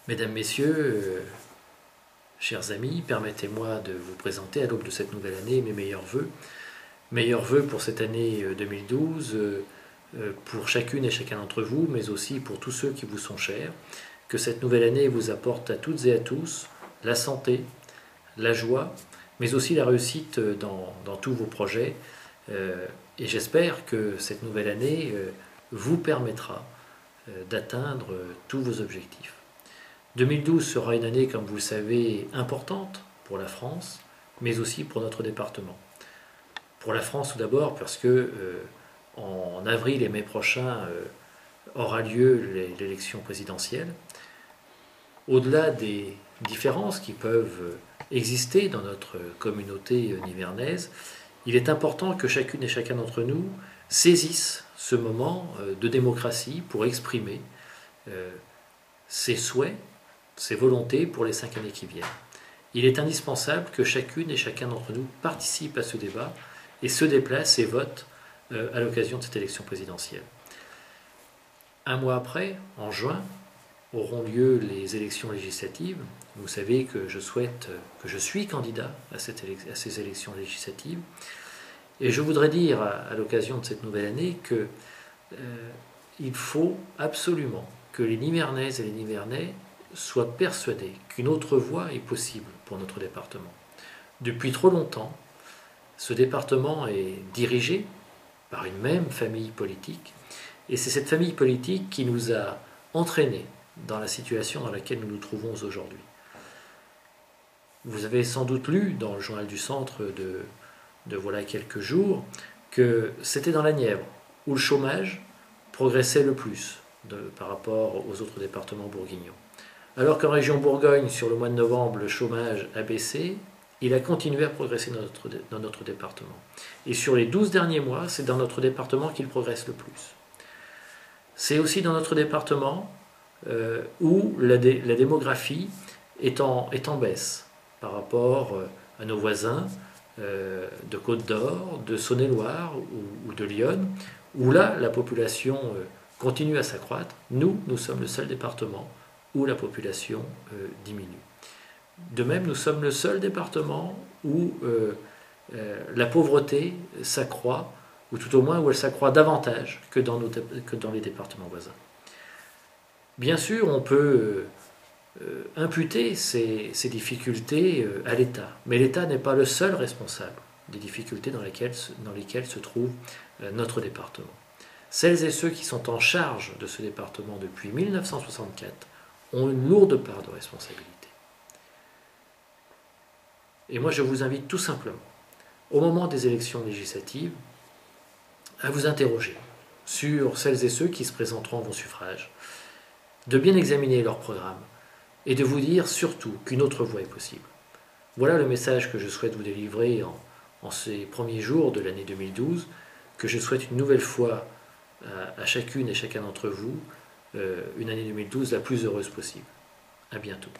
Mesdames, Messieurs, chers amis, permettez-moi de vous présenter à l'aube de cette nouvelle année mes meilleurs vœux. Meilleurs vœux pour cette année 2012, pour chacune et chacun d'entre vous, mais aussi pour tous ceux qui vous sont chers. Que cette nouvelle année vous apporte à toutes et à tous la santé, la joie, mais aussi la réussite dans tous vos projets. Et j'espère que cette nouvelle année vous permettra d'atteindre tous vos objectifs. 2012 sera une année, comme vous le savez, importante pour la France, mais aussi pour notre département. Pour la France tout d'abord, parce que en avril et mai prochain aura lieu l'élection présidentielle. Au-delà des différences qui peuvent exister dans notre communauté nivernaise, il est important que chacune et chacun d'entre nous saisisse ce moment de démocratie pour exprimer ses souhaits, ses volontés pour les 5 années qui viennent. Il est indispensable que chacune et chacun d'entre nous participe à ce débat et se déplace et vote à l'occasion de cette élection présidentielle. Un mois après, en juin, auront lieu les élections législatives. Vous savez que je suis candidat à ces élections législatives. Et je voudrais dire à l'occasion de cette nouvelle année qu'il faut absolument que les Nivernaises et les Nivernais soient persuadés qu'une autre voie est possible pour notre département. Depuis trop longtemps, ce département est dirigé par une même famille politique, et c'est cette famille politique qui nous a entraînés dans la situation dans laquelle nous nous trouvons aujourd'hui. Vous avez sans doute lu dans le journal du Centre de voilà quelques jours que c'était dans la Nièvre où le chômage progressait le plus par rapport aux autres départements bourguignons. Alors qu'en région Bourgogne, sur le mois de novembre, le chômage a baissé, il a continué à progresser dans notre département. Et sur les 12 derniers mois, c'est dans notre département qu'il progresse le plus. C'est aussi dans notre département où la démographie est en baisse par rapport à nos voisins de Côte-d'Or, de Saône-et-Loire ou de Lyon, où là, la population continue à s'accroître. Nous sommes le seul département où la population diminue. De même, nous sommes le seul département où la pauvreté s'accroît, ou tout au moins où elle s'accroît davantage que dans les départements voisins. Bien sûr, on peut imputer ces difficultés à l'État, mais l'État n'est pas le seul responsable des difficultés dans lesquelles se trouve notre département. Celles et ceux qui sont en charge de ce département depuis 1964 ont une lourde part de responsabilité. Et moi, je vous invite tout simplement, au moment des élections législatives, à vous interroger sur celles et ceux qui se présenteront à vos suffrages, de bien examiner leur programme et de vous dire surtout qu'une autre voie est possible. Voilà le message que je souhaite vous délivrer en ces premiers jours de l'année 2012, que je souhaite une nouvelle fois à chacune et chacun d'entre vous une année 2012 la plus heureuse possible. À bientôt.